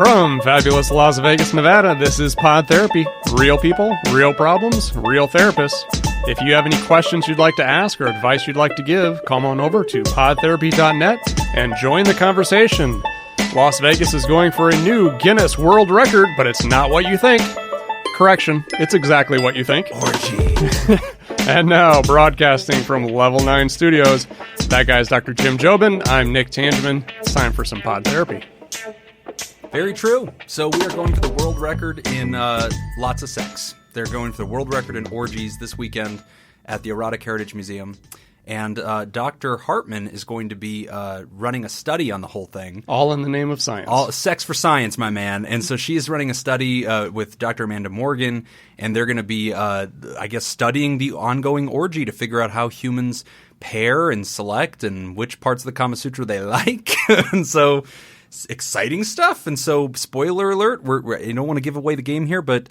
From fabulous Las Vegas, Nevada, this is Pod Therapy. Real people, real problems, real therapists. If you have any questions you'd like to ask or advice you'd like to give, come on over to podtherapy.net and join the conversation. Las Vegas is going for a new Guinness World Record, but it's not what you think. Correction, it's exactly what you think. Orgy. And now, broadcasting from Level 9 Studios, that guy's Dr. Jim Jobin. I'm Nick Tangeman. It's time for some Pod Therapy. Very true. So we are going for the world record in lots of sex. They're going for the world record in orgies this weekend at the Erotic Heritage Museum. And Dr. Hartman is going to be running a study on the whole thing. All in the name of science. All sex for science, my man. And so she is running a study with Dr. Amanda Morgan, and they're going to be, I guess, studying the ongoing orgy to figure out how humans pair and select and which parts of the Kama Sutra they like. And so exciting stuff. And so, spoiler alert, I don't want to give away the game here, but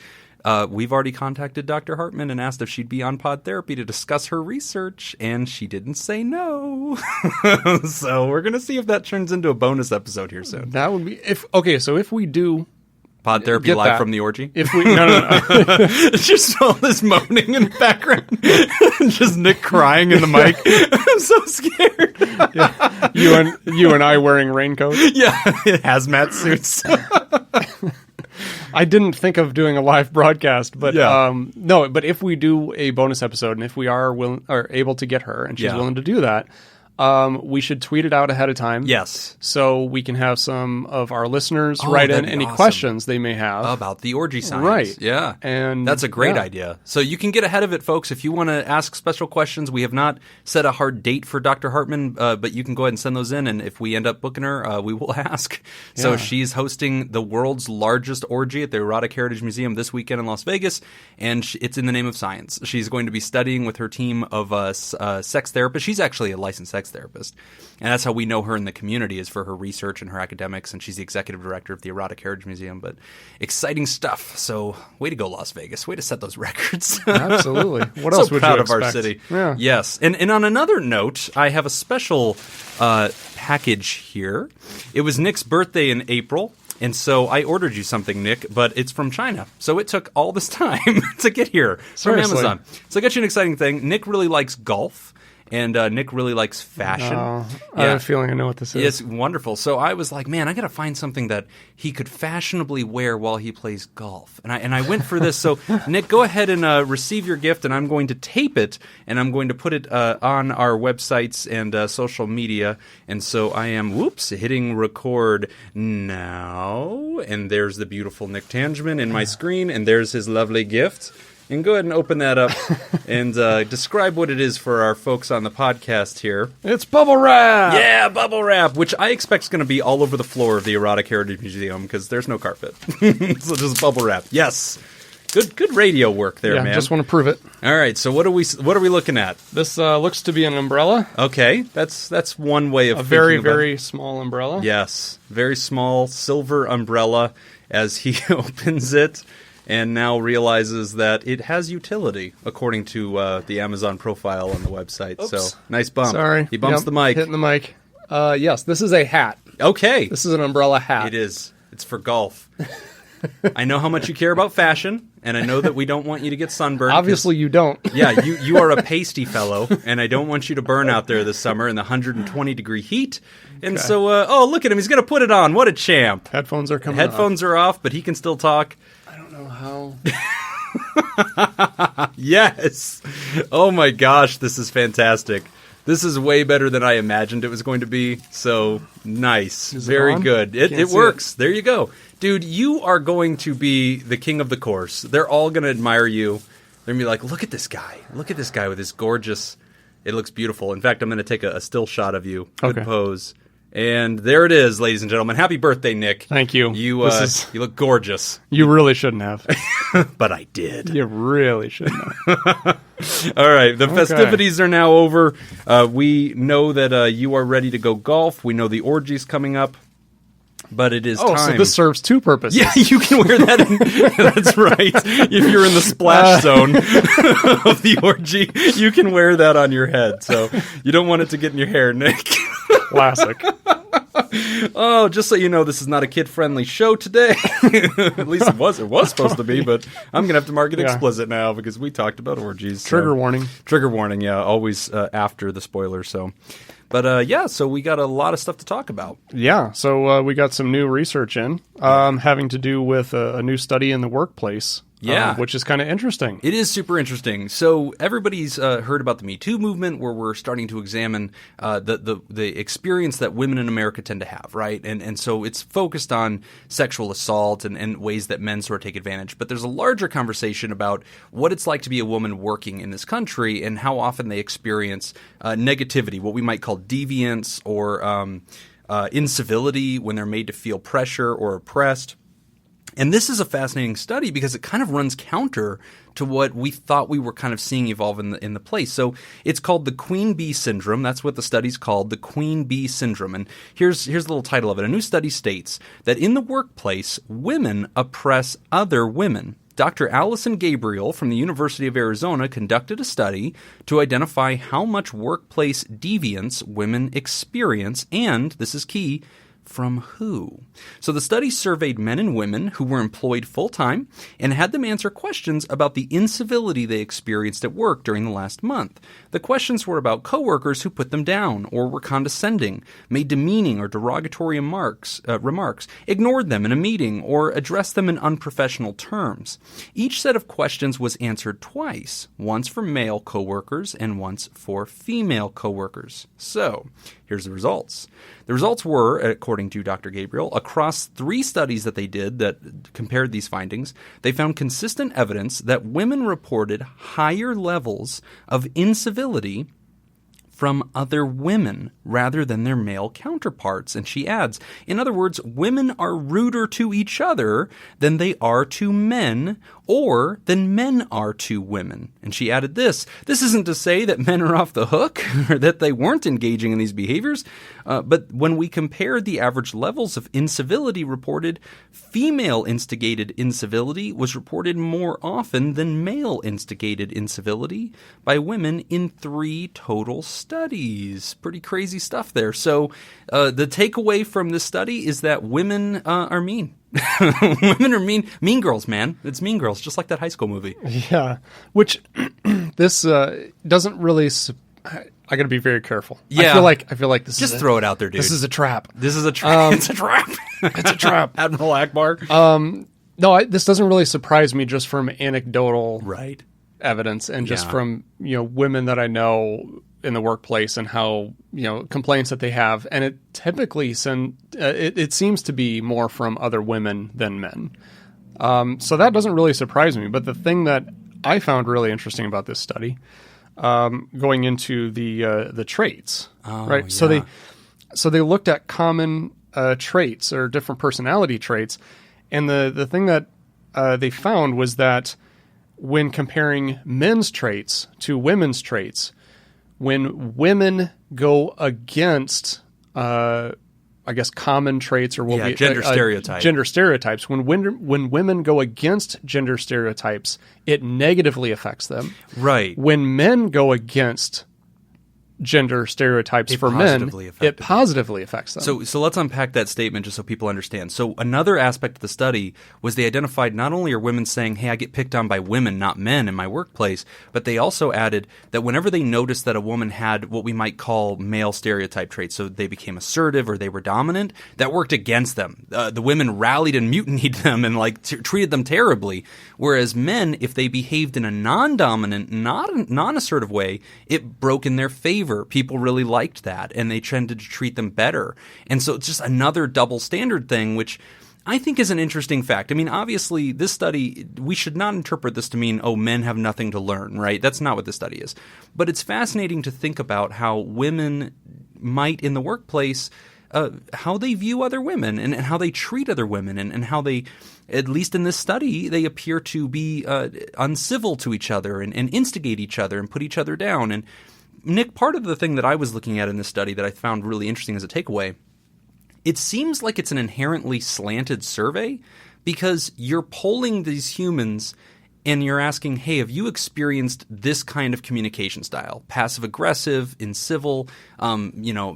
we've already contacted Dr. Hartman and asked if she'd be on Pod Therapy to discuss her research, and she didn't say no. So we're going to see if that turns into a bonus episode here soon. That would be so if we do Pod Therapy live from the orgy? If we no. It's just all this moaning in the background. Just Nick crying in the mic. I'm so scared. Yeah. You and I wearing raincoats. Yeah, hazmat suits. I didn't think of doing a live broadcast, but yeah. No. But if we do a bonus episode, and if we are able to get her, and she's willing to do that, we should tweet it out ahead of time. Yes, so we can have some of our listeners write in any questions they may have about the orgy science. Right? Yeah, and that's a great idea. So you can get ahead of it, folks. If you want to ask special questions, we have not set a hard date for Dr. Hartman, but you can go ahead and send those in. And if we end up booking her, we will ask. Yeah. So she's hosting the world's largest orgy at the Erotic Heritage Museum this weekend in Las Vegas, and it's in the name of science. She's going to be studying with her team of sex therapists. She's actually a licensed sex therapist, and that's how we know her in the community, is for her research and her academics, and she's the executive director of the Erotic Heritage Museum. But exciting stuff. So way to go, Las Vegas. Way to set those records. Absolutely. What else would you expect? So proud of our city. Yeah. Yes. And on another note, I have a special package here. It was Nick's birthday in April, and so I ordered you something, Nick, but it's from China. So it took all this time to get here from Amazon. So I got you an exciting thing. Nick really likes golf. And Nick really likes fashion. I have a feeling I know what this is. It's wonderful. So I was like, man, I got to find something that he could fashionably wear while he plays golf. And I went for this. So, Nick, go ahead and receive your gift, and I'm going to tape it, and I'm going to put it on our websites and social media. And so I am, hitting record now. And there's the beautiful Nick Tangeman in my screen, and there's his lovely gift. And go ahead and open that up and describe what it is for our folks on the podcast here. It's bubble wrap! Yeah, bubble wrap, which I expect is going to be all over the floor of the Erotic Heritage Museum because there's no carpet. So just bubble wrap. Yes. Good radio work there, man. Just want to prove it. All right, so what are we looking at? This looks to be an umbrella. Okay, that's one way of a very, very small umbrella. Yes, very small silver umbrella as he opens it. And now realizes that it has utility, according to the Amazon profile on the website. Oops. So, nice bump. Sorry. He bumps the mic. Hitting the mic. Yes, this is a hat. Okay. This is an umbrella hat. It is. It's for golf. I know how much you care about fashion, and I know that we don't want you to get sunburned. Obviously you don't. Yeah, you are a pasty fellow, and I don't want you to burn out there this summer in the 120-degree heat. And so, look at him. He's going to put it on. What a champ. Headphones are coming Headphones are off, but he can still talk. How? Yes. Oh my gosh, this is fantastic. This is way better than I imagined it was going to be. So nice. Very good. It works. There you go. Dude, you are going to be the king of the course. They're all going to admire you. They're going to be like, look at this guy. Look at this guy with his gorgeous... It looks beautiful. In fact, I'm going to take a still shot of you. Good pose. And there it is, ladies and gentlemen. Happy birthday, Nick. Thank you. You look gorgeous. You really shouldn't have. But I did. You really shouldn't have. All right. The festivities are now over. We know that you are ready to go golf. We know the orgy's coming up. But it is time. So this serves two purposes. Yeah, you can wear that in. That's right. If you're in the splash zone of the orgy, you can wear that on your head. So you don't want it to get in your hair, Nick. Classic. Oh, just so you know, this is not a kid-friendly show today. At least it was supposed to be, but I'm going to have to mark it explicit now because we talked about orgies. Trigger warning. Trigger warning, yeah. Always after the spoilers, so... But so we got a lot of stuff to talk about. Yeah, so we got some new research in having to do with a new study in the workplace. Yeah. Which is kind of interesting. It is super interesting. So everybody's heard about the Me Too movement, where we're starting to examine the experience that women in America tend to have, right? And so it's focused on sexual assault and ways that men sort of take advantage. But there's a larger conversation about what it's like to be a woman working in this country and how often they experience negativity, what we might call deviance or incivility when they're made to feel pressure or oppressed. And this is a fascinating study because it kind of runs counter to what we thought we were kind of seeing evolve in the place. So it's called the Queen Bee Syndrome. That's what the study's called, the Queen Bee Syndrome. And here's the little title of it. A new study states that in the workplace, women oppress other women. Dr. Allison Gabriel from the University of Arizona conducted a study to identify how much workplace deviance women experience, and, this is key, from who? So the study surveyed men and women who were employed full-time and had them answer questions about the incivility they experienced at work during the last month. The questions were about coworkers who put them down or were condescending, made demeaning or derogatory remarks, ignored them in a meeting, or addressed them in unprofessional terms. Each set of questions was answered twice, once for male coworkers and once for female coworkers. So, here's the results. The results were, according to Dr. Gabriel, across 3 studies that they did that compared these findings, they found consistent evidence that women reported higher levels of incivility from other women rather than their male counterparts. And she adds, in other words, women are ruder to each other than they are to men or than men are to women. And she added this isn't to say that men are off the hook or that they weren't engaging in these behaviors, but when we compared the average levels of incivility reported, female-instigated incivility was reported more often than male-instigated incivility by women in 3 total studies. Pretty crazy stuff there. So the takeaway from this study is that women are mean. Women are mean girls, man. It's Mean Girls, just like that high school movie. Yeah, which this doesn't really. I got to be very careful. Yeah, I feel like this. Just throw it out there, dude. This is a trap. This is a trap. It's a trap. It's a trap. Admiral Akbar. No, this doesn't really surprise me just from anecdotal evidence and just from women that I know in the workplace and how complaints that they have, and it typically it seems to be more from other women than men. So that doesn't really surprise me. But the thing that I found really interesting about this study, going into the traits, right? Yeah. So they looked at common traits or different personality traits, and the thing that they found was that when comparing men's traits to women's traits, when women go against, common traits or gender stereotypes. Gender stereotypes. When women go against gender stereotypes, it negatively affects them. Right. When men go against gender stereotypes for men, it positively affects them. So let's unpack that statement just so people understand. So another aspect of the study was they identified not only are women saying, hey, I get picked on by women, not men in my workplace, but they also added that whenever they noticed that a woman had what we might call male stereotype traits, so they became assertive or they were dominant, that worked against them. The women rallied and mutinied them and treated them terribly. Whereas men, if they behaved in a non-dominant, non-assertive way, it broke in their favor. People really liked that, and they tended to treat them better. And so it's just another double standard thing, which I think is an interesting fact. I mean, obviously, this study, we should not interpret this to mean, oh, men have nothing to learn, right? That's not what this study is. But it's fascinating to think about how women might, in the workplace, how they view other women and how they treat other women and how they, at least in this study, they appear to be uncivil to each other and instigate each other and put each other down. And Nick, part of the thing that I was looking at in this study that I found really interesting as a takeaway, it seems like it's an inherently slanted survey because you're polling these humans and you're asking, hey, have you experienced this kind of communication style? Passive aggressive, incivil,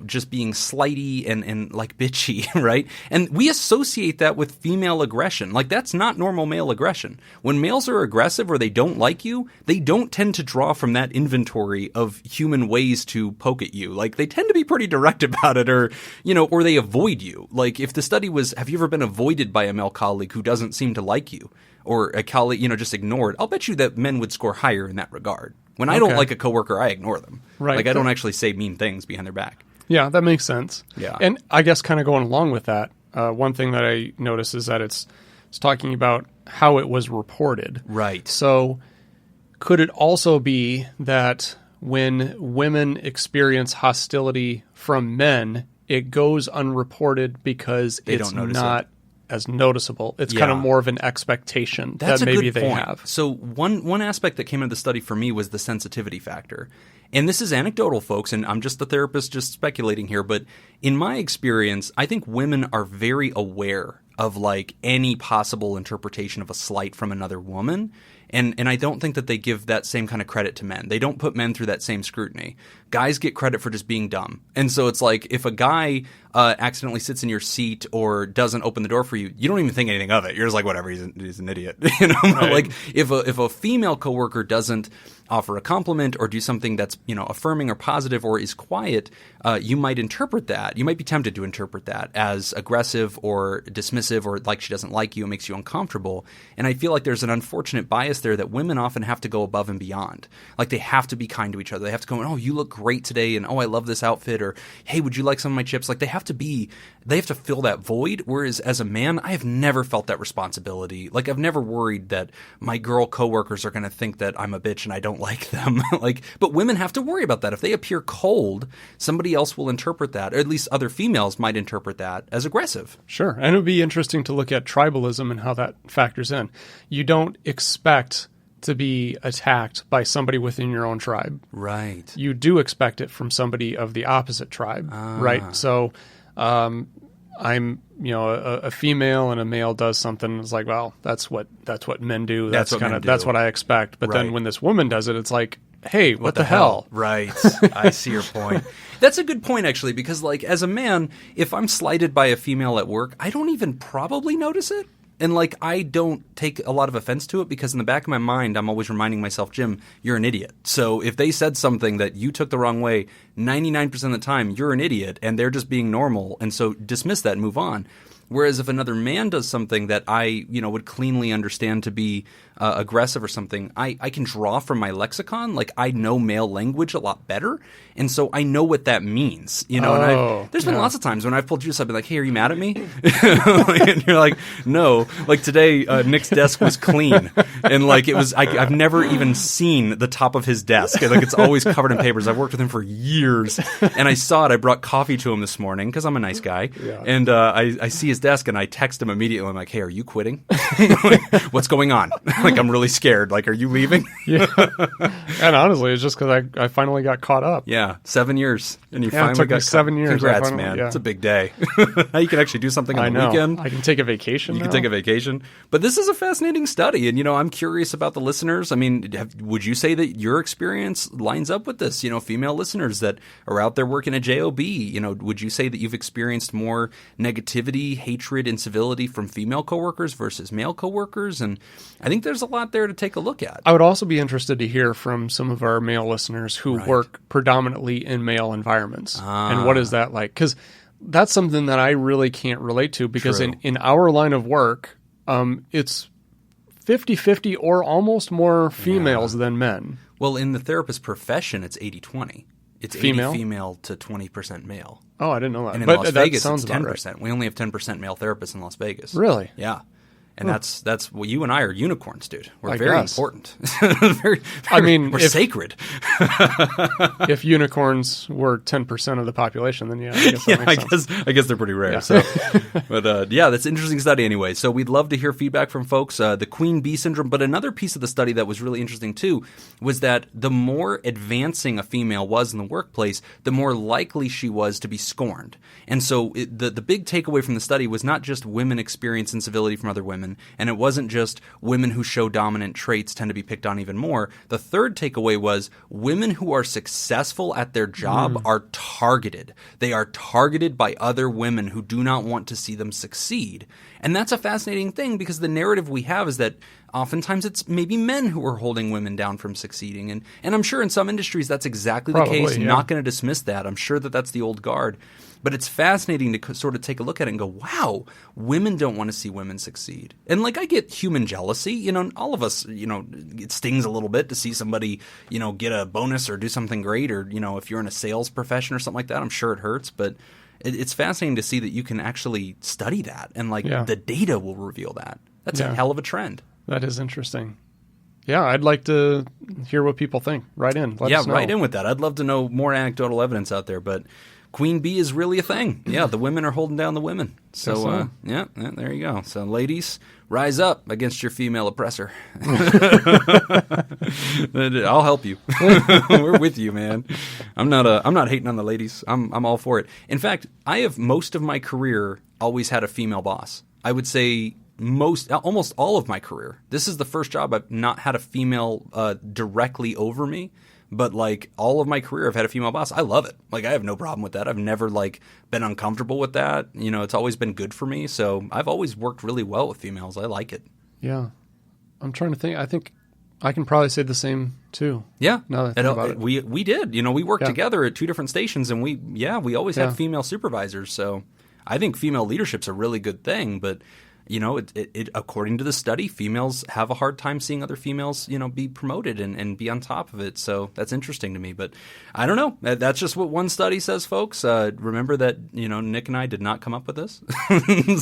just being slighty and like bitchy, right? And we associate that with female aggression. Like, that's not normal male aggression. When males are aggressive or they don't like you, they don't tend to draw from that inventory of human ways to poke at you. Like, they tend to be pretty direct about it, or they avoid you. Like, if the study was, have you ever been avoided by a male colleague who doesn't seem to like you? Or a colleague, just ignored, I'll bet you that men would score higher in that regard. When I don't like a coworker, I ignore them. Right. Like, I don't actually say mean things behind their back. Yeah, that makes sense. Yeah. And I guess kind of going along with that, one thing that I noticed is that it's talking about how it was reported. Right. So could it also be that when women experience hostility from men, it goes unreported because it's not as noticeable? It's kind of more of an expectation that maybe they have. So one aspect that came into the study for me was the sensitivity factor. And this is anecdotal, folks, and I'm just the therapist just speculating here, but in my experience, I think women are very aware of like any possible interpretation of a slight from another woman. And I don't think that they give that same kind of credit to men. They don't put men through that same scrutiny. Guys get credit for just being dumb. And so it's like if a guy accidentally sits in your seat or doesn't open the door for you, you don't even think anything of it. You're just like, whatever, he's an idiot. Right. Like if a female coworker doesn't offer a compliment or do something that's affirming or positive or is quiet, you might interpret that. You might be tempted to interpret that as aggressive or dismissive or like she doesn't like you, it makes you uncomfortable. And I feel like there's an unfortunate bias there that women often have to go above and beyond. Like they have to be kind to each other. They have to go, oh, you look great today, and oh, I love this outfit, or hey, would you like some of my chips? Like they have to fill that void. Whereas as a man, I have never felt that responsibility. Like I've never worried that my girl coworkers are going to think that I'm a bitch and I don't like them. But women have to worry about that. If they appear cold, somebody else will interpret that, or at least other females might interpret that as aggressive. Sure. And it would be interesting to look at tribalism and how that factors in. You don't expect to be attacked by somebody within your own tribe. Right. You do expect it from somebody of the opposite tribe, right? So I'm, a female and a male does something. It's like, well, that's what men do. That's what I expect. But then when this woman does it, it's like, hey, what the hell? Right. I see your point. That's a good point, actually, because like as a man, if I'm slighted by a female at work, I don't even probably notice it. And, like, I don't take a lot of offense to it because in the back of my mind, I'm always reminding myself, Jim, you're an idiot. So if they said something that you took the wrong way, 99% of the time, you're an idiot and they're just being normal. And so dismiss that and move on. Whereas if another man does something that I, would cleanly understand to be aggressive or something, I can draw from my lexicon. Like I know male language a lot better, and so I know what that means. And there's been lots of times when I've pulled you aside, I've been like, "Hey, are you mad at me?" And you're like, "No." Like today, Nick's desk was clean, and like it was. I've never even seen the top of his desk. Like it's always covered in papers. I've worked with him for years, and I saw it. I brought coffee to him this morning because I'm a nice guy, and I see his desk, and I text him immediately. I'm like, "Hey, are you quitting? What's going on?" Like I'm really scared. Like, are you leaving? Yeah. And honestly, it's just because I finally got caught up. Yeah, 7 years, and you finally it took got me 7 years. Congrats, man! It's a big day. Now you can actually do something on the weekend. I can take a vacation. You can take a vacation. But this is a fascinating study, and I'm curious about the listeners. I mean, would you say that your experience lines up with this? Female listeners that are out there working at JOB. Would you say that you've experienced more negativity, hatred, incivility from female coworkers versus male coworkers? And I think there's a lot there to take a look at. I would also be interested to hear from some of our male listeners who work predominantly in male environments. And what is that like? Because that's something that I really can't relate to because in our line of work, it's 50-50 or almost more females than men. Well, in the therapist profession, it's 80-20. It's female? 80 female to 20% male. Oh, I didn't know that. And in But Las Vegas, it's 10%. Right. We only have 10% male therapists in Las Vegas. Really? Yeah. And that's well, you and I are unicorns, dude. We're very important. We're sacred. If unicorns were 10% of the population, then I guess that makes sense. I guess they're pretty rare. Yeah. So, but that's an interesting study anyway. So we'd love to hear feedback from folks. The queen bee syndrome. But another piece of the study that was really interesting too was that the more advancing a female was in the workplace, the more likely she was to be scorned. And so the big takeaway from the study was not just women experience incivility from other women. women. And it wasn't just women who show dominant traits tend to be picked on even more. The third takeaway was women who are successful at their job are targeted. They are targeted by other women who do not want to see them succeed. And that's a fascinating thing because the narrative we have is that oftentimes it's maybe men who are holding women down from succeeding. And I'm sure in some industries that's exactly the case. Yeah. Not going to dismiss that. I'm sure that that's the old guard. But it's fascinating to sort of take a look at it and go, wow, women don't want to see women succeed. And like I get human jealousy. All of us, it stings a little bit to see somebody, get a bonus or do something great. Or, if you're in a sales profession or something like that, I'm sure it hurts. But it's fascinating to see that you can actually study that. And the data will reveal that. That's a hell of a trend. That is interesting. Yeah, I'd like to hear what people think. Write in. Let us know. Write in with that. I'd love to know more anecdotal evidence out there, but Queen Bee is really a thing. Yeah, the women are holding down the women. So, yeah, there you go. So, ladies, rise up against your female oppressor. I'll help you. We're with you, man. I'm not hating on the ladies. I'm all for it. In fact, I have most of my career always had a female boss. I would say almost all of my career. This is the first job I've not had a female directly over me, but all of my career I've had a female boss. I love it. I have no problem with that. I've never been uncomfortable with that. It's always been good for me. So I've always worked really well with females. I like it. Yeah. I'm trying to think. I think I can probably say the same too. Yeah. Now that I think about it. We did. We worked together at two different stations and we always had female supervisors. So I think female leadership's a really good thing, but it according to the study, females have a hard time seeing other females, be promoted and be on top of it. So that's interesting to me. But I don't know. That's just what one study says, folks. Remember that, Nick and I did not come up with this.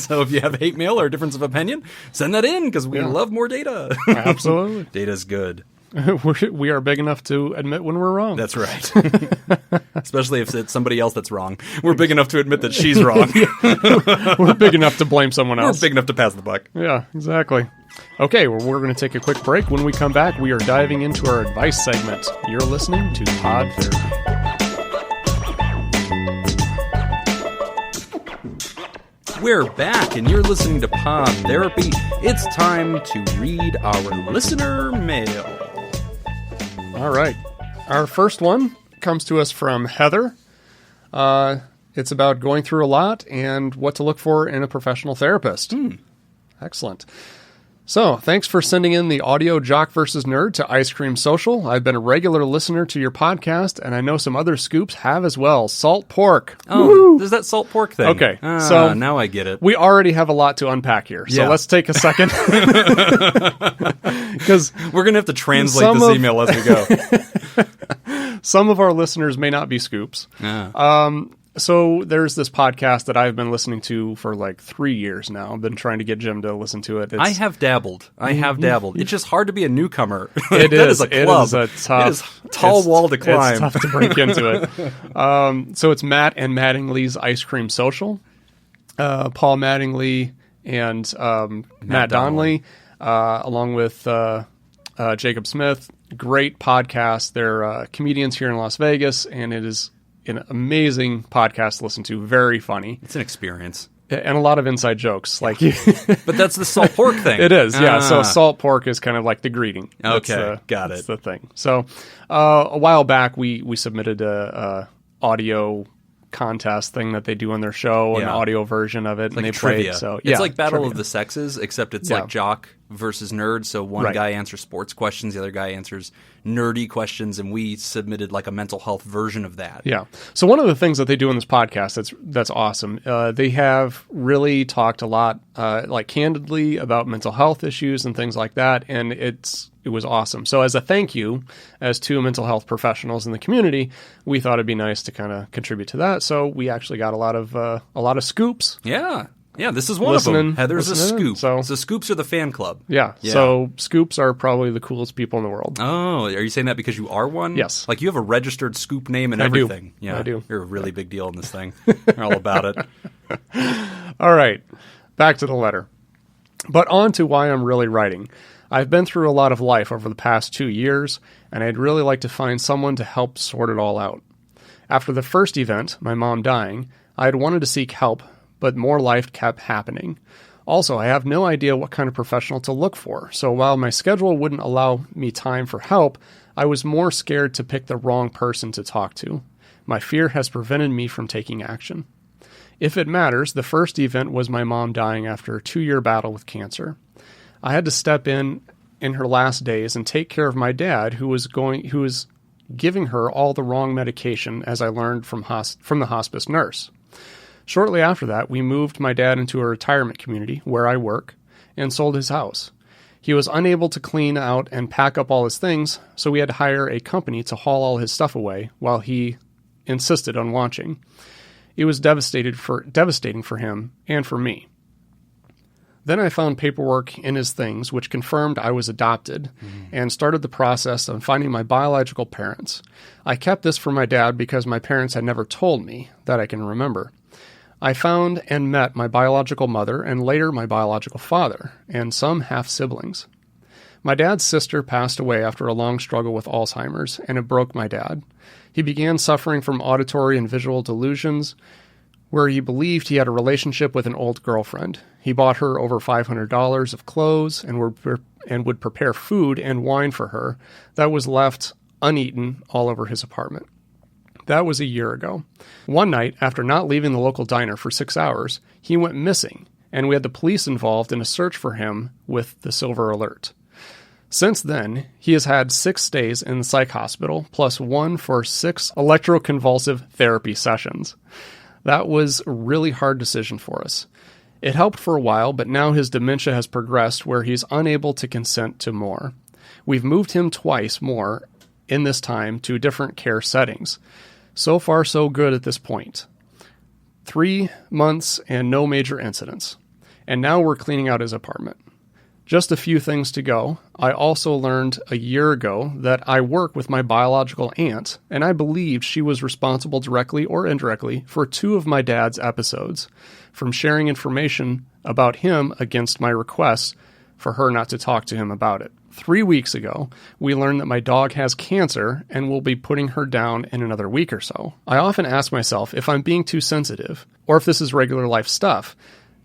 So if you have hate mail or a difference of opinion, send that in because we love more data. Absolutely. Data's good. We are big enough to admit when we're wrong. That's right. Especially if it's somebody else that's wrong. We're big enough to admit that she's wrong. We're big enough to blame someone else. We're big enough to pass the buck. Yeah, exactly. Okay, well, we're going to take a quick break. When we come back, we are diving into our advice segment. You're listening to Pod Therapy. We're back, and you're listening to Pod Therapy. It's time to read our listener mail. All right. Our first one comes to us from Heather. It's about going through a lot and what to look for in a professional therapist. Excellent. So, thanks for sending in the audio Jock versus Nerd to Ice Cream Social. I've been a regular listener to your podcast, and I know some other scoops have as well. Salt pork. Oh, woo-hoo. There's that salt pork thing. Okay, so now I get it. We already have a lot to unpack here, so let's take a second. Because we're going to have to translate this email as we go. Some of our listeners may not be scoops. So there's this podcast that I've been listening to for 3 years now. I've been trying to get Jim to listen to it. I have dabbled. It's just hard to be a newcomer. It is. Is a club. It is a tough, it is tall wall to climb. It's tough to break into it. So it's Matt and Mattingly's Ice Cream Social. Paul Mattingly and Matt Donnelly, along with Jacob Smith. Great podcast. They're comedians here in Las Vegas, and it is an amazing podcast to listen to. Very funny. It's an experience. And a lot of inside jokes. But that's the salt pork thing. It is, yeah. So salt pork is kind of like the greeting. Okay, got it. That's the thing. So a while back, we submitted a audio contest thing that they do on their show, an audio version of it, and they trivia. played. So it's like Battle of the Sexes, except it's like jock versus nerd. So one guy answers sports questions, the other guy answers nerdy questions, and we submitted a mental health version of that. Yeah. So one of the things that they do in this podcast that's awesome. They have really talked a lot, candidly about mental health issues and things like that, and it was awesome. So as a thank you, as two mental health professionals in the community, we thought it'd be nice to kind of contribute to that. So we actually got a lot of scoops. Yeah. Yeah, this is one of them. Heather's a scoop. So scoops are the fan club. Yeah. So scoops are probably the coolest people in the world. Oh, are you saying that because you are one? Yes. You have a registered scoop name and everything. Yeah, I do. You're a really big deal in this thing. You're all about it. All right. Back to the letter. But on to why I'm really writing. I've been through a lot of life over the past 2 years, and I'd really like to find someone to help sort it all out. After the first event, my mom dying, I had wanted to seek help, but more life kept happening. Also, I have no idea what kind of professional to look for, so while my schedule wouldn't allow me time for help, I was more scared to pick the wrong person to talk to. My fear has prevented me from taking action. If it matters, the first event was my mom dying after a 2-year battle with cancer. I had to step in her last days and take care of my dad, who was giving her all the wrong medication, as I learned from the hospice nurse. Shortly after that, we moved my dad into a retirement community where I work and sold his house. He was unable to clean out and pack up all his things, so we had to hire a company to haul all his stuff away while he insisted on watching. It was devastating for him and for me. Then I found paperwork in his things which confirmed I was adopted and started the process of finding my biological parents. I kept this from my dad because my parents had never told me that I can remember. I found and met my biological mother and later my biological father and some half-siblings. My dad's sister passed away after a long struggle with Alzheimer's, and it broke my dad. He began suffering from auditory and visual delusions, where he believed he had a relationship with an old girlfriend. He bought her over $500 of clothes and would prepare food and wine for her that was left uneaten all over his apartment. That was a year ago. One night, after not leaving the local diner for 6 hours, he went missing, and we had the police involved in a search for him with the Silver Alert. Since then, he has had 6 stays in the psych hospital, plus 1 for 6 electroconvulsive therapy sessions. That was a really hard decision for us. It helped for a while, but now his dementia has progressed where he's unable to consent to more. We've moved him twice more in this time to different care settings. So far, so good at this point. 3 months and no major incidents. And now we're cleaning out his apartment. Just a few things to go. I also learned a year ago that I work with my biological aunt, and I believed she was responsible directly or indirectly for 2 of my dad's episodes, from sharing information about him against my requests for her not to talk to him about it. 3 weeks ago, we learned that my dog has cancer and will be putting her down in another week or so. I often ask myself if I'm being too sensitive, or if this is regular life stuff,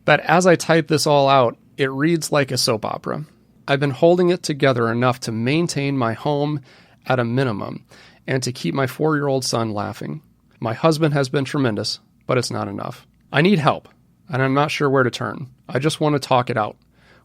but as I type this all out, it reads like a soap opera. I've been holding it together enough to maintain my home at a minimum and to keep my 4-year-old son laughing. My husband has been tremendous, but it's not enough. I need help, and I'm not sure where to turn. I just want to talk it out.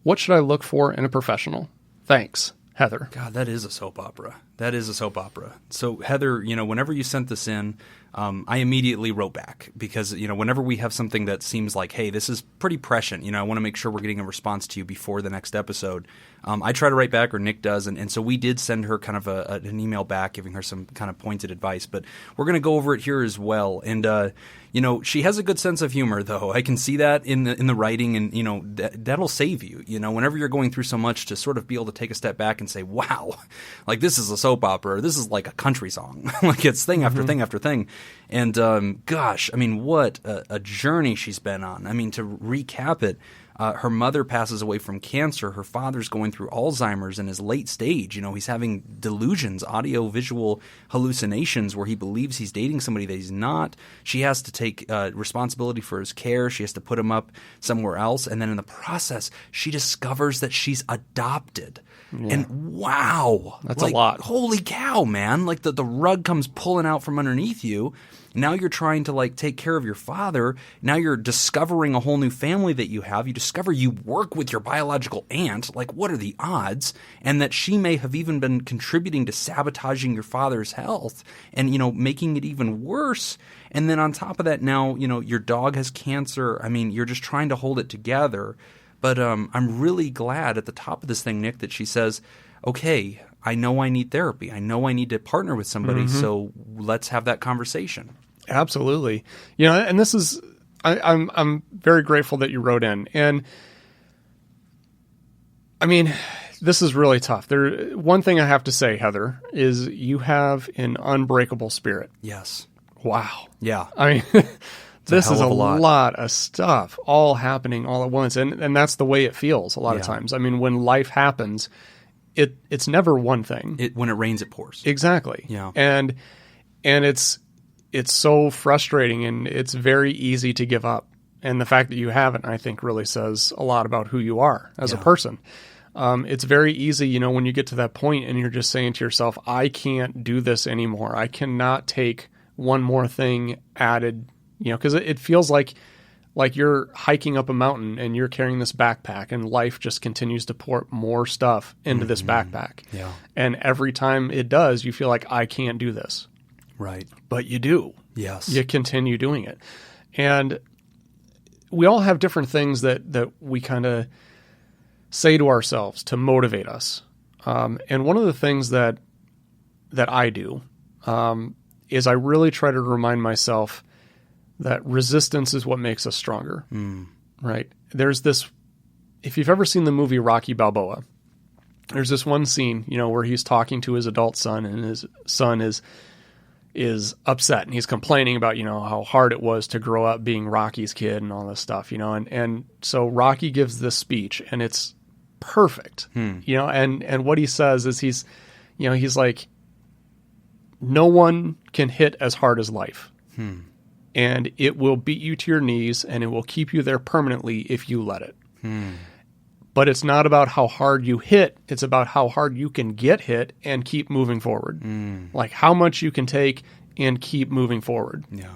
What should I look for in a professional? Thanks, Heather. God, that is a soap opera. That is a soap opera. So, Heather, whenever you sent this in, I immediately wrote back because, whenever we have something that seems like, hey, this is pretty prescient, I want to make sure we're getting a response to you before the next episode. I try to write back, or Nick does, and so we did send her kind of an email back giving her some kind of pointed advice, but we're going to go over it here as well. And, she has a good sense of humor, though. I can see that in the writing, and, that'll save you. Whenever you're going through so much, to sort of be able to take a step back and say, wow, like this is a soap opera. This is like a country song. Like it's thing after thing after thing. And gosh, I mean, what a journey she's been on. I mean, to recap it, her mother passes away from cancer. Her father's going through Alzheimer's in his late stage. He's having delusions, audio-visual hallucinations where he believes he's dating somebody that he's not. She has to take responsibility for his care. She has to put him up somewhere else. And then in the process, she discovers that she's adopted. Yeah. And wow. That's a lot. Holy cow, man. Like the rug comes pulling out from underneath you. Now you're trying to take care of your father. Now you're discovering a whole new family that you have. You discover you work with your biological aunt. Like, what are the odds? And that she may have even been contributing to sabotaging your father's health and, making it even worse. And then on top of that, now, your dog has cancer. I mean, you're just trying to hold it together. But I'm really glad at the top of this thing, Nick, that she says, okay, I know I need therapy. I know I need to partner with somebody, so let's have that conversation. Absolutely. And this is I'm very grateful that you wrote in. And I mean, this is really tough. One thing I have to say, Heather, is you have an unbreakable spirit. Yes. Wow. Yeah. I mean, this is a lot of stuff all happening all at once. And that's the way it feels a lot of times. I mean, when life happens, it's never one thing. When it rains, it pours. Exactly. Yeah. And it's so frustrating, and it's very easy to give up. And the fact that you haven't, I think, really says a lot about who you are as a person. It's very easy, when you get to that point and you're just saying to yourself, I can't do this anymore. I cannot take one more thing added, because it feels like you're hiking up a mountain and you're carrying this backpack and life just continues to pour more stuff into this backpack. Yeah. And every time it does, you feel like I can't do this. Right. But you do. Yes. You continue doing it. And we all have different things that we kind of say to ourselves to motivate us. And one of the things that I do is I really try to remind myself that resistance is what makes us stronger, right? There's this, if you've ever seen the movie Rocky Balboa, there's this one scene, where he's talking to his adult son and his son is upset and he's complaining about, how hard it was to grow up being Rocky's kid and all this stuff, and so Rocky gives this speech and it's perfect, and what he says is he's like, no one can hit as hard as life. And it will beat you to your knees and it will keep you there permanently if you let it. But it's not about how hard you hit. It's about how hard you can get hit and keep moving forward. Like how much you can take and keep moving forward. Yeah.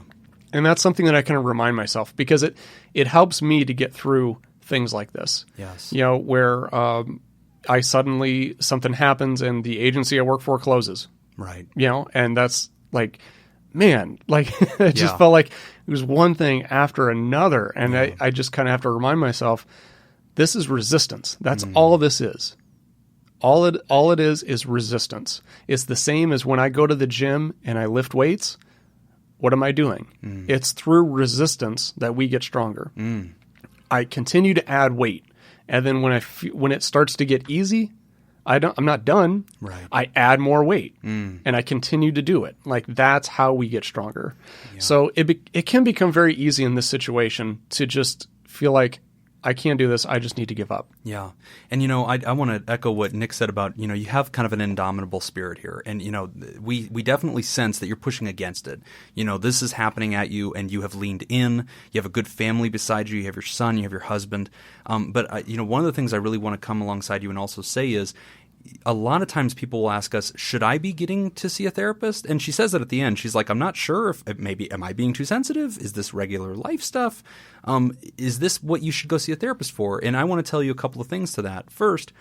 And that's something that I kind of remind myself because it helps me to get through things like this. Yes. Where I suddenly, something happens and the agency I work for closes. Right. And that's like, man, like it just felt like it was one thing after another. And I just kind of have to remind myself, this is resistance. That's all this is. All it is resistance. It's the same as when I go to the gym and I lift weights. What am I doing? It's through resistance that we get stronger. I continue to add weight. And then when it starts to get easy, I'm not done. Right. I add more weight and I continue to do it. Like that's how we get stronger. Yeah. So it can become very easy in this situation to just feel like I can't do this. I just need to give up. Yeah. And, I want to echo what Nick said about, you have kind of an indomitable spirit here. And, we definitely sense that you're pushing against it. This is happening at you and you have leaned in. You have a good family beside you. You have your son. You have your husband. But one of the things I really want to come alongside you and also say is, a lot of times people will ask us, should I be getting to see a therapist? And she says that at the end. She's like, I'm not sure if maybe, am I being too sensitive? Is this regular life stuff? Is this what you should go see a therapist for? And I want to tell you a couple of things to that. First,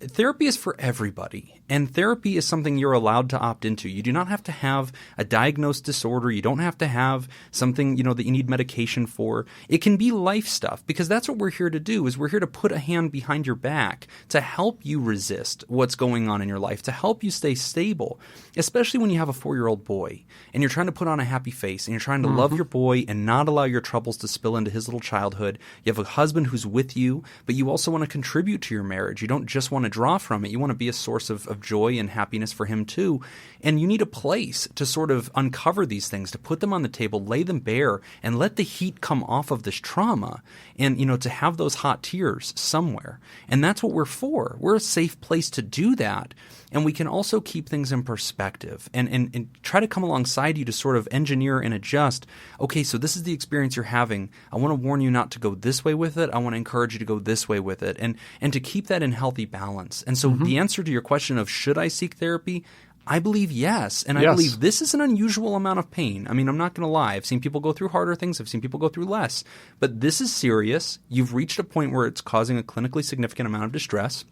therapy is for everybody, and therapy is something you're allowed to opt into. You do not have to have a diagnosed disorder. You don't have to have something, that you need medication for. It can be life stuff, because that's what we're here to do, is we're here to put a hand behind your back to help you resist what's going on in your life, to help you stay stable, especially when you have a 4-year-old boy and you're trying to put on a happy face and you're trying to love your boy and not allow your troubles to spill into his little childhood. You have a husband who's with you, but you also want to contribute to your marriage. You don't just want to draw from it. You want to be a source of joy and happiness for him too. And you need a place to sort of uncover these things, to put them on the table, lay them bare, and let the heat come off of this trauma and, to have those hot tears somewhere. And that's what we're for. We're a safe place to do that. And we can also keep things in perspective and try to come alongside you to sort of engineer and adjust. Okay, so this is the experience you're having. I want to warn you not to go this way with it. I want to encourage you to go this way with it, and to keep that in healthy balance. And so the answer to your question of should I seek therapy, I believe yes. And I believe this is an unusual amount of pain. I mean, I'm not going to lie. I've seen people go through harder things. I've seen people go through less. But this is serious. You've reached a point where it's causing a clinically significant amount of distress.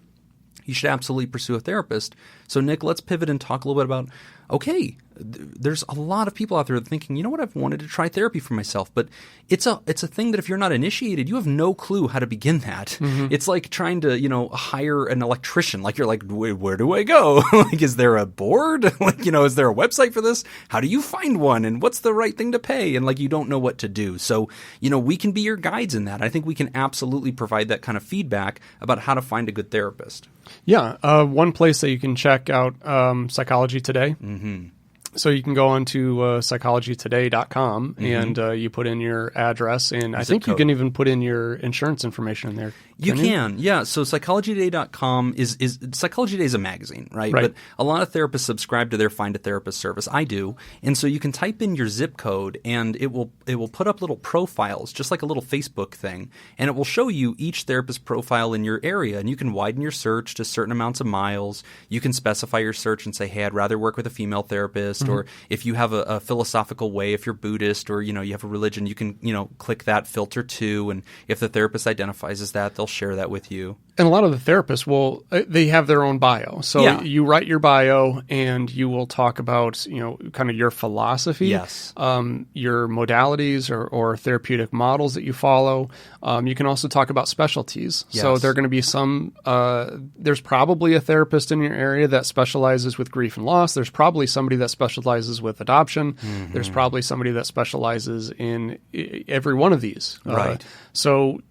You should absolutely pursue a therapist. So, Nick, let's pivot and talk a little bit about, okay, there's a lot of people out there thinking, you know what, I've wanted to try therapy for myself, but it's a thing that if you're not initiated, you have no clue how to begin that. It's like trying to, hire an electrician. Like, you're like, where do I go? Like, is there a board? Like, is there a website for this? How do you find one? And what's the right thing to pay? And you don't know what to do. So, we can be your guides in that. I think we can absolutely provide that kind of feedback about how to find a good therapist. Yeah. One place that you can check out Psychology Today. So you can go on to psychologytoday.com and you put in your address, and I think you can even put in your insurance information in there. You can, yeah. So psychologytoday.com is Psychology Today is a magazine, right? But a lot of therapists subscribe to their Find a Therapist service. I do. And so you can type in your zip code and it will put up little profiles, just like a little Facebook thing, and it will show you each therapist profile in your area, and you can widen your search to certain amounts of miles. You can specify your search and say, hey, I'd rather work with a female therapist, or if you have a philosophical way, if you're Buddhist or you have a religion, you can click that filter too, and if the therapist identifies as that, they'll share that with you. And a lot of the therapists they have their own bio. So you write your bio and you will talk about, kind of your philosophy, yes, your modalities or therapeutic models that you follow. You can also talk about specialties. Yes. So there are going to be there's probably a therapist in your area that specializes with grief and loss. There's probably somebody that specializes with adoption. Mm-hmm. There's probably somebody that specializes in every one of these. Right. So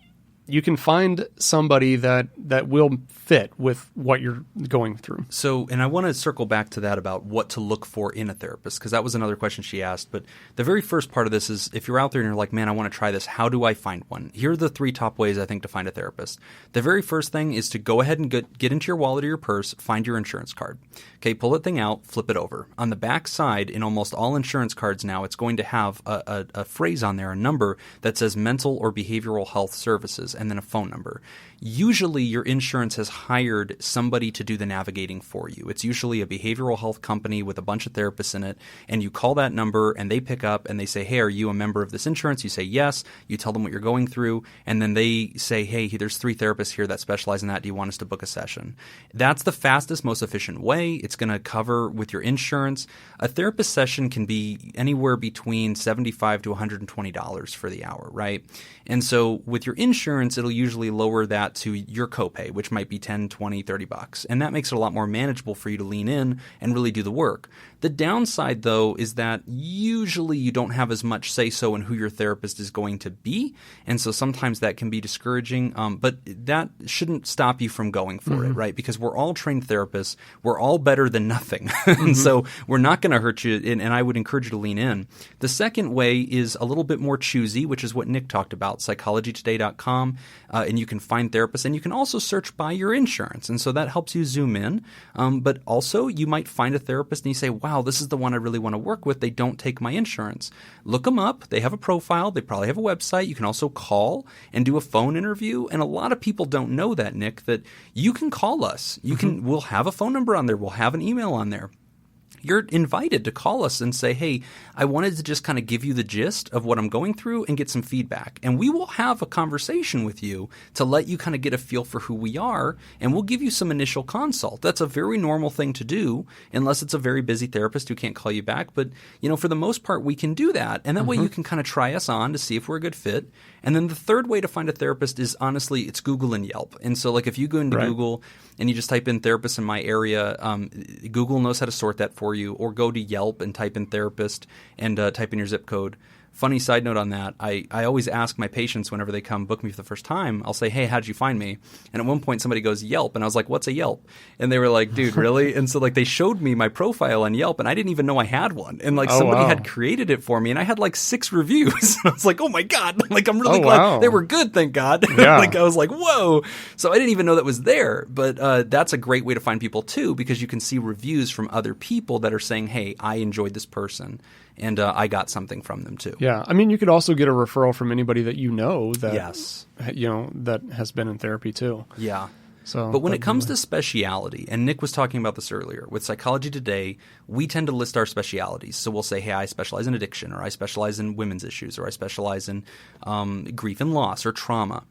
you can find somebody that will fit with what you're going through. So, and I want to circle back to that about what to look for in a therapist, because that was another question she asked. But the very first part of this is, if you're out there and you're like, man, I want to try this, how do I find one? Here are the 3 top ways I think to find a therapist. The very first thing is to go ahead and get into your wallet or your purse, find your insurance card. Okay, pull that thing out, flip it over. On the back side, in almost all insurance cards now, it's going to have a phrase on there, a number that says mental or behavioral health services, and then a phone number. Usually your insurance has hired somebody to do the navigating for you. It's usually a behavioral health company with a bunch of therapists in it, and you call that number and they pick up and they say, hey, are you a member of this insurance? You say yes. You tell them what you're going through, and then they say, hey, there's 3 therapists here that specialize in that. Do you want us to book a session? That's the fastest, most efficient way. It's going to cover with your insurance. A therapist session can be anywhere between $75 to $120 for the hour, right? And so with your insurance, it'll usually lower that to your copay, which might be $10, $20, $30. And that makes it a lot more manageable for you to lean in and really do the work. The downside, though, is that usually you don't have as much say-so in who your therapist is going to be. And so sometimes that can be discouraging. But that shouldn't stop you from going for it, right? Because we're all trained therapists. We're all better than nothing. And so we're not going to hurt you. And I would encourage you to lean in. The second way is a little bit more choosy, which is what Nick talked about, psychologytoday.com. And you can find therapists. And you can also search by your insurance. And so that helps you zoom in. But also you might find a therapist and you say, wow, this is the one I really want to work with. They don't take my insurance. Look them up. They have a profile. They probably have a website. You can also call and do a phone interview. And a lot of people don't know that, Nick, that you can call us. We'll have a phone number on there. We'll have an email on there. You're invited to call us and say, hey, I wanted to just kind of give you the gist of what I'm going through and get some feedback. And we will have a conversation with you to let you kind of get a feel for who we are, and we'll give you some initial consult. That's a very normal thing to do, unless it's a very busy therapist who can't call you back. But, for the most part, we can do that. And that way you can kind of try us on to see if we're a good fit. And then the third way to find a therapist is, honestly, it's Google and Yelp. And so, like, if you go into Google and you just type in therapists in my area, Google knows how to sort that for you, or go to Yelp and type in therapist and type in your zip code. Funny side note on that, I always ask my patients whenever they come book me for the first time, I'll say, hey, how'd you find me? And at one point somebody goes, Yelp. And I was like, what's a Yelp? And they were like, dude, really? And so they showed me my profile on Yelp, and I didn't even know I had one. And somebody had created it for me, and I had 6 reviews. And I was like, oh my God, I'm really glad they were good, thank God. Yeah. I was like, whoa. So I didn't even know that was there. But that's a great way to find people too, because you can see reviews from other people that are saying, hey, I enjoyed this person. And I got something from them too. Yeah, I mean, you could also get a referral from anybody that that yes, that has been in therapy too. Yeah. So, but when it comes to speciality, and Nick was talking about this earlier, with Psychology Today, we tend to list our specialities. So we'll say, hey, I specialize in addiction, or I specialize in women's issues, or I specialize in grief and loss or trauma.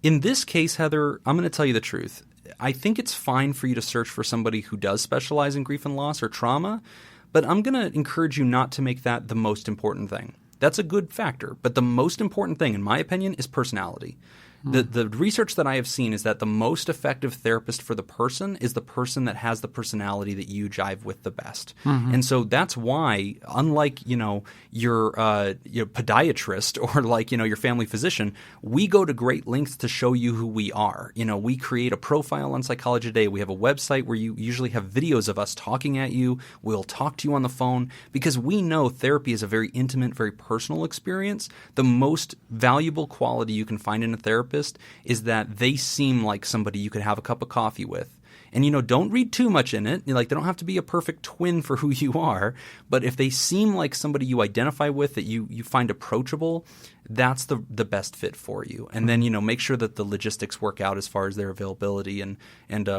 In this case, Heather, I'm going to tell you the truth. I think it's fine for you to search for somebody who does specialize in grief and loss or trauma, but I'm going to encourage you not to make that the most important thing. That's a good factor, but the most important thing, in my opinion, is personality. The research that I have seen is that the most effective therapist for the person is the person that has the personality that you jive with the best. And so that's why, unlike, your podiatrist or like, your family physician, we go to great lengths to show you who we are. We create a profile on Psychology Today. We have a website where you usually have videos of us talking at you. We'll talk to you on the phone because we know therapy is a very intimate, very personal experience. The most valuable quality you can find in a therapist is that they seem like somebody you could have a cup of coffee with. And, don't read too much in it. Like, they don't have to be a perfect twin for who you are. But if they seem like somebody you identify with that you find approachable, that's the best fit for you. And then, make sure that the logistics work out as far as their availability and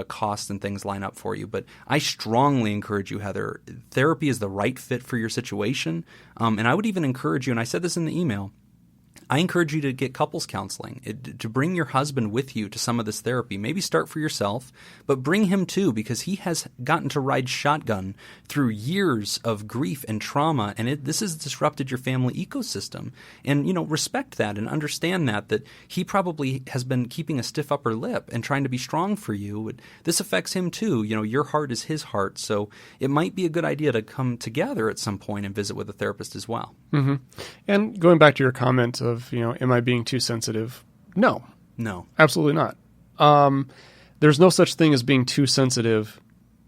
costs and things line up for you. But I strongly encourage you, Heather, therapy is the right fit for your situation. And I would even encourage you, and I said this in the email, I encourage you to get couples counseling, to bring your husband with you to some of this therapy. Maybe start for yourself, but bring him too, because he has gotten to ride shotgun through years of grief and trauma, and this has disrupted your family ecosystem. And, respect that and understand that he probably has been keeping a stiff upper lip and trying to be strong for you. This affects him too. Your heart is his heart, so it might be a good idea to come together at some point and visit with a therapist as well. Mm-hmm. And going back to your comment of, am I being too sensitive? No, absolutely not. There's no such thing as being too sensitive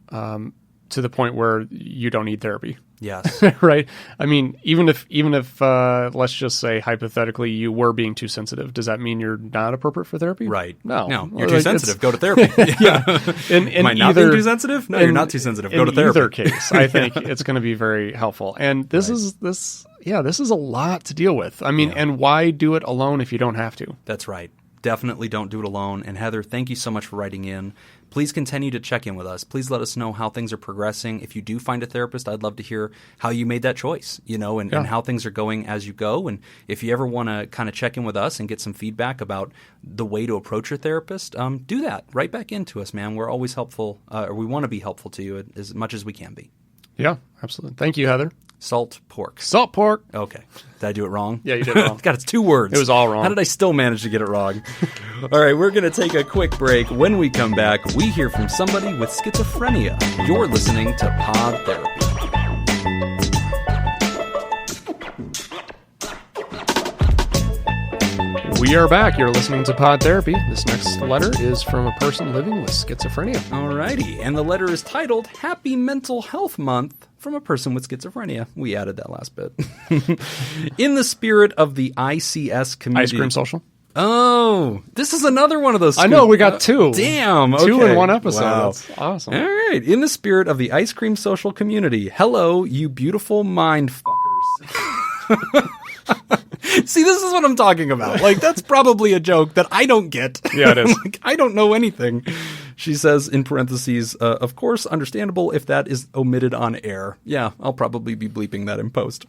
to the point where you don't need therapy. Yes. Right. I mean, even if let's just say hypothetically you were being too sensitive, does that mean you're not appropriate for therapy? Right. No. You're too sensitive. Go to therapy. Yeah. Am I not being too sensitive? No, you're not too sensitive. Go to therapy. In either case, I think it's going to be very helpful. And this is a lot to deal with. I mean, and why do it alone if you don't have to? That's right. Definitely don't do it alone. And Heather, thank you so much for writing in. Please continue to check in with us. Please let us know how things are progressing. If you do find a therapist, I'd love to hear how you made that choice, and how things are going as you go. And if you ever want to kind of check in with us and get some feedback about the way to approach your therapist, do that. Write back into us, man. We're always helpful, or we want to be helpful to you as much as we can be. Yeah, absolutely. Thank you, Heather. Salt pork. Salt pork. Okay. Did I do it wrong? Yeah, you did it wrong. God, it's 2 words. It was all wrong. How did I still manage to get it wrong? All right, we're going to take a quick break. When we come back, we hear from somebody with schizophrenia. You're listening to Pod Therapy. We are back. You're listening to Pod Therapy. This next letter is from a person living with schizophrenia. Alrighty, and the letter is titled Happy Mental Health Month from a person with schizophrenia. We added that last bit. In the spirit of the ICS community. Ice Cream Social? Oh, this is another one of those. I know, we got 2. Damn. Okay. 2 in one episode. Wow. That's awesome. All right. In the spirit of the Ice Cream Social community. Hello, you beautiful mind fuckers. See, this is what I'm talking about. Like, that's probably a joke that I don't get. Yeah, it is. Like, I don't know anything. She says, in parentheses, of course, understandable if that is omitted on air. Yeah, I'll probably be bleeping that in post.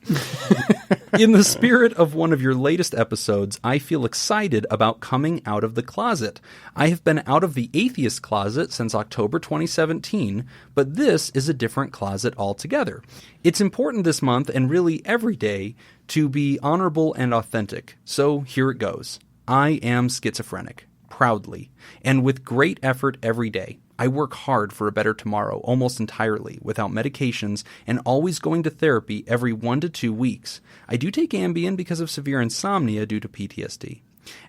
In the spirit of one of your latest episodes, I feel excited about coming out of the closet. I have been out of the atheist closet since October 2017, but this is a different closet altogether. It's important this month, and really every day, to be honorable and authentic. So here it goes. I am schizophrenic, proudly, and with great effort every day. I work hard for a better tomorrow, almost entirely, without medications, and always going to therapy every 1 to 2 weeks. I do take Ambien because of severe insomnia due to PTSD.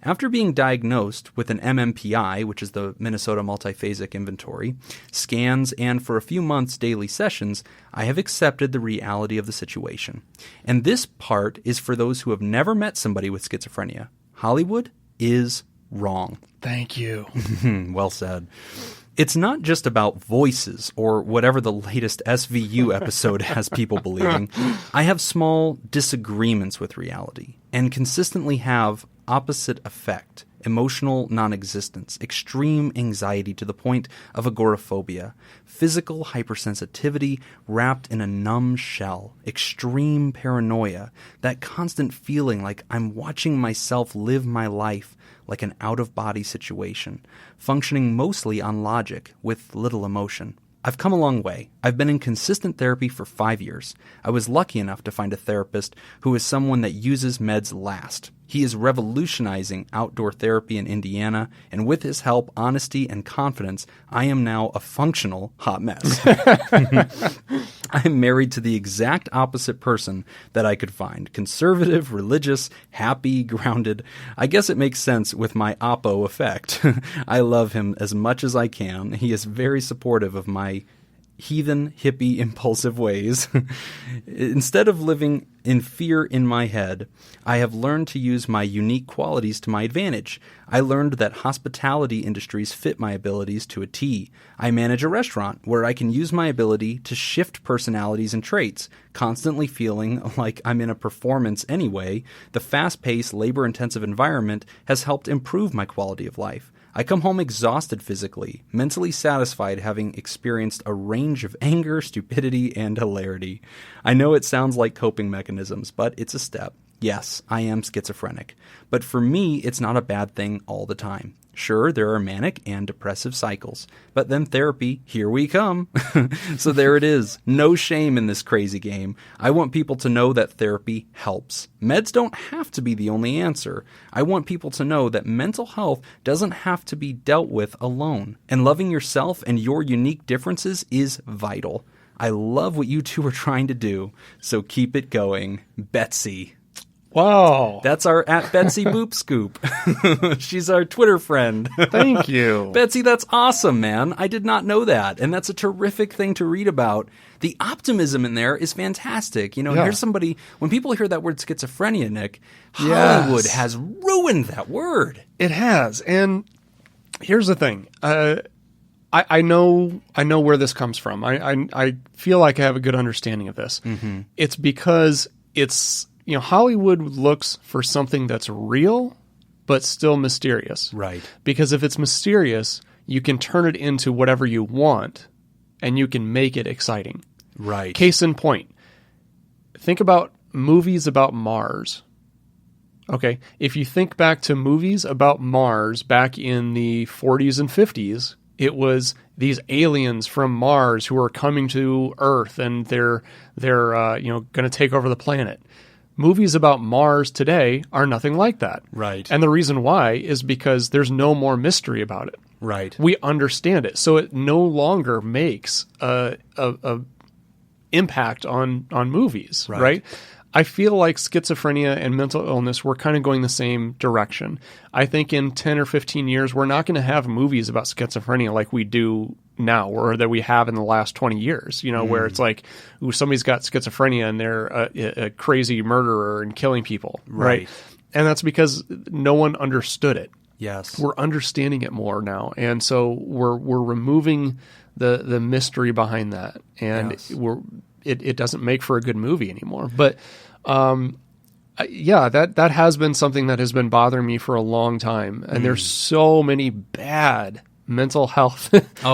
After being diagnosed with an MMPI, which is the Minnesota Multiphasic Inventory, scans, and for a few months daily sessions, I have accepted the reality of the situation. And this part is for those who have never met somebody with schizophrenia. Hollywood is wrong. Thank you. Well said. It's not just about voices or whatever the latest SVU episode has people believing. I have small disagreements with reality and consistently have opposite effect, emotional non-existence, extreme anxiety to the point of agoraphobia, physical hypersensitivity wrapped in a numb shell, extreme paranoia, that constant feeling like I'm watching myself live my life like an out-of-body situation, functioning mostly on logic with little emotion. I've come a long way. I've been in consistent therapy for 5 years. I was lucky enough to find a therapist who is someone that uses meds last. He is revolutionizing outdoor therapy in Indiana, and with his help, honesty, and confidence, I am now a functional hot mess. I'm married to the exact opposite person that I could find. Conservative, religious, happy, grounded. I guess it makes sense with my Oppo effect. I love him as much as I can. He is very supportive of my heathen, hippie, impulsive ways. Instead of living in fear in my head, I have learned to use my unique qualities to my advantage. I learned that hospitality industries fit my abilities to a T. I manage a restaurant where I can use my ability to shift personalities and traits, constantly feeling like I'm in a performance anyway. The fast-paced, labor-intensive environment has helped improve my quality of life. I come home exhausted physically, mentally satisfied having experienced a range of anger, stupidity, and hilarity. I know it sounds like coping mechanisms, but it's a step. Yes, I am schizophrenic. But for me, it's not a bad thing all the time. Sure, there are manic and depressive cycles, but then therapy, here we come. So there it is. No shame in this crazy game. I want people to know that therapy helps. Meds don't have to be the only answer. I want people to know that mental health doesn't have to be dealt with alone, and loving yourself and your unique differences is vital. I love what you two are trying to do, so keep it going. Betsy. Wow. That's our at Betsy Boop Scoop. She's our Twitter friend. Thank you. Betsy, that's awesome, man. I did not know that. And that's a terrific thing to read about. The optimism in there is fantastic. You know, here's somebody, when people hear that word schizophrenia, Nick, Hollywood has ruined that word. It has. And here's the thing. I know where this comes from. I feel like I have a good understanding of this. Mm-hmm. It's because Hollywood looks for something that's real, but still mysterious. Right. Because if it's mysterious, you can turn it into whatever you want, and you can make it exciting. Right. Case in point, think about movies about Mars. Okay, if you think back to movies about Mars back in the 40s and 50s, it was these aliens from Mars who are coming to Earth, and they're going to take over the planet. Movies about Mars today are nothing like that. Right. And the reason why is because there's no more mystery about it. Right. We understand it. So it no longer makes a impact on movies, right? I feel like schizophrenia and mental illness, we're kind of going the same direction. I think in 10 or 15 years, we're not going to have movies about schizophrenia like we do now, or that we have in the last 20 years, where it's like, ooh, somebody's got schizophrenia and they're a crazy murderer and killing people, right? And that's because no one understood it. Yes. We're understanding it more now. And so we're removing the mystery behind that. And it doesn't make for a good movie anymore. But that has been something that has been bothering me for a long time. And there's so many bad mental health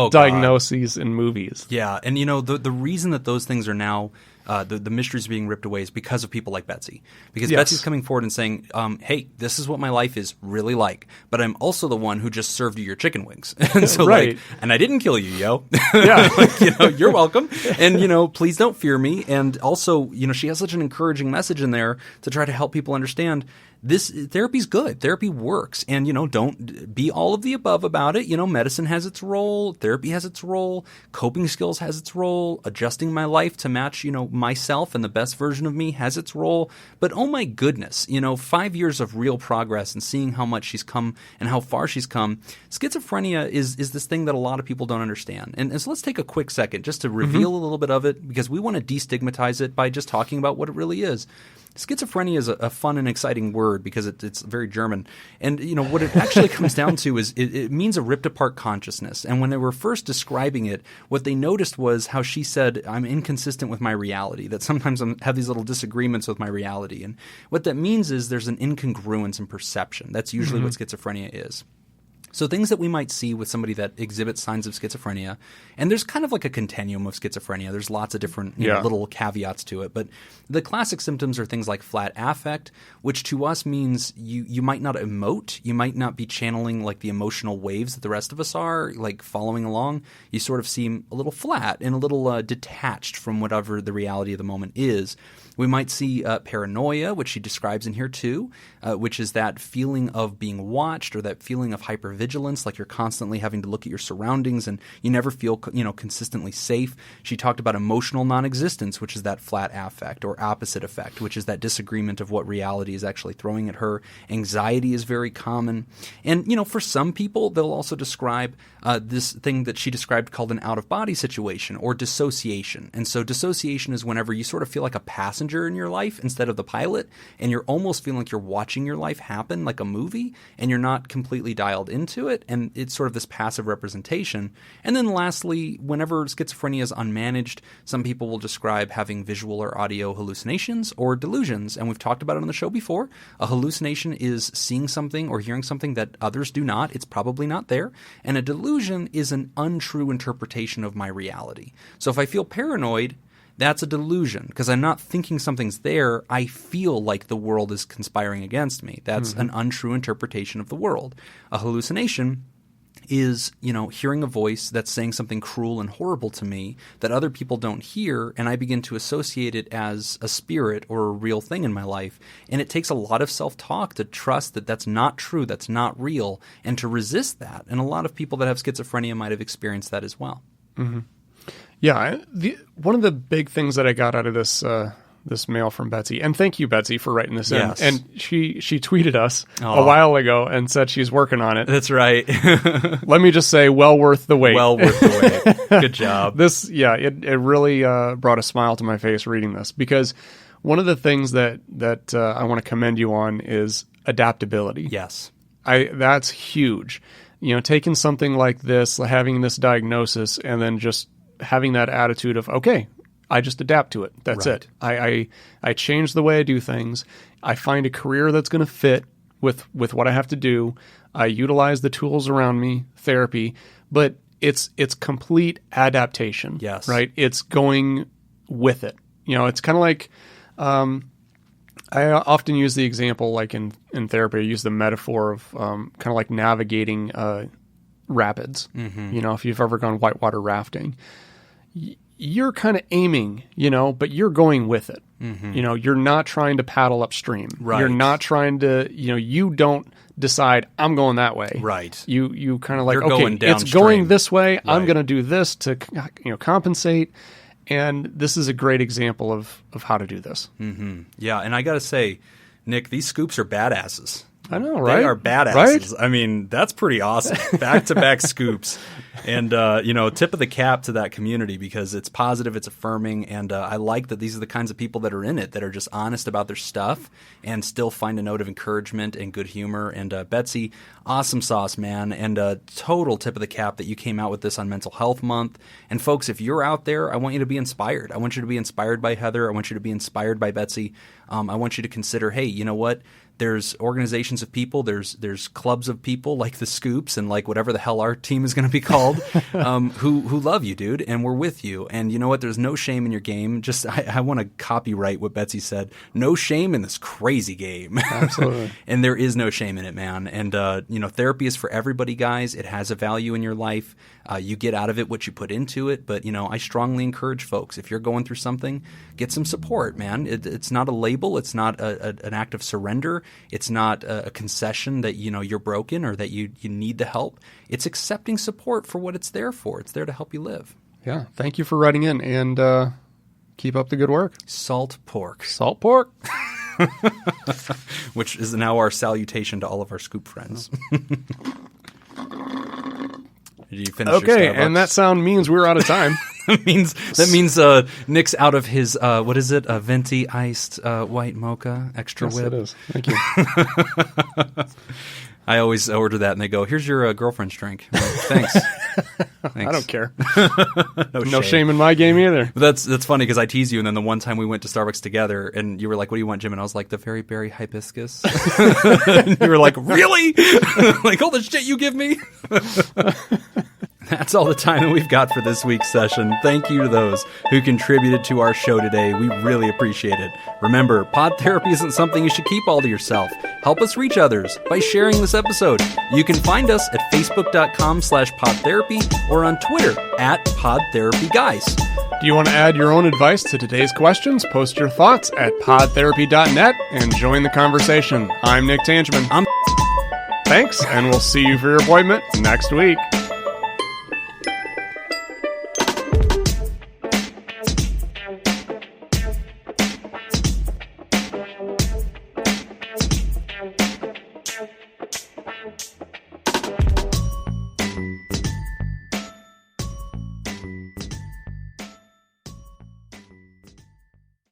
diagnoses in movies. Yeah, and the reason that those things are now the mysteries being ripped away is because of people like Betsy. Because Betsy's coming forward and saying, hey, this is what my life is really like, but I'm also the one who just served you your chicken wings. And so and I didn't kill you, yo. Yeah. You're welcome. And, please don't fear me. And also, she has such an encouraging message in there to try to help people understand this therapy's good. Therapy works. And, don't be all of the above about it. Medicine has its role. Therapy has its role. Coping skills has its role. Adjusting my life to match, myself and the best version of me has its role. But oh my goodness, 5 years of real progress and seeing how much she's come and how far she's come. Schizophrenia is this thing that a lot of people don't understand. And so let's take a quick second just to reveal a little bit of it, because we want to destigmatize it by just talking about what it really is. Schizophrenia is a fun and exciting word because it's very German. And, what it actually comes down to is it means a ripped apart consciousness. And when they were first describing it, what they noticed was how she said, I'm inconsistent with my reality, that sometimes I have these little disagreements with my reality. And what that means is there's an incongruence in perception. That's usually what schizophrenia is. So things that we might see with somebody that exhibits signs of schizophrenia, and there's kind of like a continuum of schizophrenia. There's lots of different little caveats to it. But the classic symptoms are things like flat affect, which to us means you might not emote. You might not be channeling like the emotional waves that the rest of us are, like following along. You sort of seem a little flat and a little detached from whatever the reality of the moment is. We might see paranoia, which she describes in here too, which is that feeling of being watched or that feeling of hypervigilance, like you're constantly having to look at your surroundings and you never feel consistently safe. She talked about emotional non-existence, which is that flat affect, or opposite effect, which is that disagreement of what reality is actually throwing at her. Anxiety is very common. And, for some people, they'll also describe this thing that she described called an out-of-body situation or dissociation. And so dissociation is whenever you sort of feel like a passenger in your life instead of the pilot, and you're almost feeling like you're watching your life happen like a movie, and you're not completely dialed into it, and it's sort of this passive representation. And then lastly, whenever schizophrenia is unmanaged, some people will describe having visual or audio hallucinations or delusions, and we've talked about it on the show before. A hallucination is seeing something or hearing something that others do not. It's probably not there. And a delusion is an untrue interpretation of my reality. So if I feel paranoid, that's a delusion because I'm not thinking something's there. I feel like the world is conspiring against me. That's an untrue interpretation of the world. A hallucination is, hearing a voice that's saying something cruel and horrible to me that other people don't hear, and I begin to associate it as a spirit or a real thing in my life. And it takes a lot of self-talk to trust that that's not true, that's not real, and to resist that. And a lot of people that have schizophrenia might have experienced that as well. Mm-hmm. Yeah, one of the big things that I got out of this this mail from Betsy, and thank you, Betsy, for writing this in. And she tweeted us a while ago and said she's working on it. That's right. Let me just say, well worth the wait. Well worth the wait. Good job. It really brought a smile to my face reading this, because one of the things that I want to commend you on is adaptability. Yes. That's huge. Taking something like this, having this diagnosis, and then just having that attitude of, okay, I just adapt to it. That's right. It. I change the way I do things. I find a career that's going to fit with what I have to do. I utilize the tools around me, therapy, but it's complete adaptation. Yes. Right? It's going with it. It's kind of like, I often use the example, like in therapy, I use the metaphor of kind of like navigating rapids. Mm-hmm. If you've ever gone whitewater rafting, you're kind of aiming, but you're going with it. Mm-hmm. You're not trying to paddle upstream. Right. You're not trying to, you don't decide I'm going that way. Right. You kind of like, you're okay, going it's going this way. Right. I'm going to do this to, compensate. And this is a great example of how to do this. Mm-hmm. Yeah. And I got to say, Nick, these scoops are badasses. I know, right? They are badasses. Right? I mean, that's pretty awesome. Back-to-back scoops. And, tip of the cap to that community, because it's positive, it's affirming, and I like that these are the kinds of people that are in it, that are just honest about their stuff and still find a note of encouragement and good humor. And Betsy, awesome sauce, man, and total tip of the cap that you came out with this on Mental Health Month. And folks, if you're out there, I want you to be inspired. I want you to be inspired by Heather. I want you to be inspired by Betsy. I want you to consider, hey, you know what? There's organizations of people, there's clubs of people like the Scoops and like whatever the hell our team is going to be called, who love you, dude, and we're with you. And you know what? There's no shame in your game. Just I want to copyright what Betsy said. No shame in this crazy game. Absolutely. And there is no shame in it, man. And therapy is for everybody, guys. It has a value in your life. You get out of it what you put into it. But I strongly encourage folks, if you're going through something, get some support, man. It's not a label. It's not an act of surrender. It's not a concession that you're broken or that you need the help. It's accepting support for what it's there for. It's there to help you live. Yeah. Thank you for writing in, and keep up the good work. Salt pork. Salt pork. Which is now our salutation to all of our Scoop friends. Did you finish your Starbucks? And that sound means we're out of time. that means Nick's out of his what is it? A venti iced white mocha extra whip. Yes, it is. Thank you. I always order that, and they go, "Here's your girlfriend's drink." I'm like, Thanks. I don't care. No shame in my game either. But that's funny because I tease you, and then the one time we went to Starbucks together, and you were like, "What do you want, Jim?" And I was like, "The Very Berry Hibiscus." And you were like, "Really?" Like all the shit you give me. That's all the time that we've got for this week's session. Thank you to those who contributed to our show today. We really appreciate it. Remember, pod therapy isn't something you should keep all to yourself. Help us reach others by sharing this episode. You can find us at facebook.com/podtherapy or on Twitter @podtherapyguys. Do you want to add your own advice to today's questions? Post your thoughts at podtherapy.net and join the conversation. I'm Nick Tangeman. I'm Thanks, and we'll see you for your appointment next week.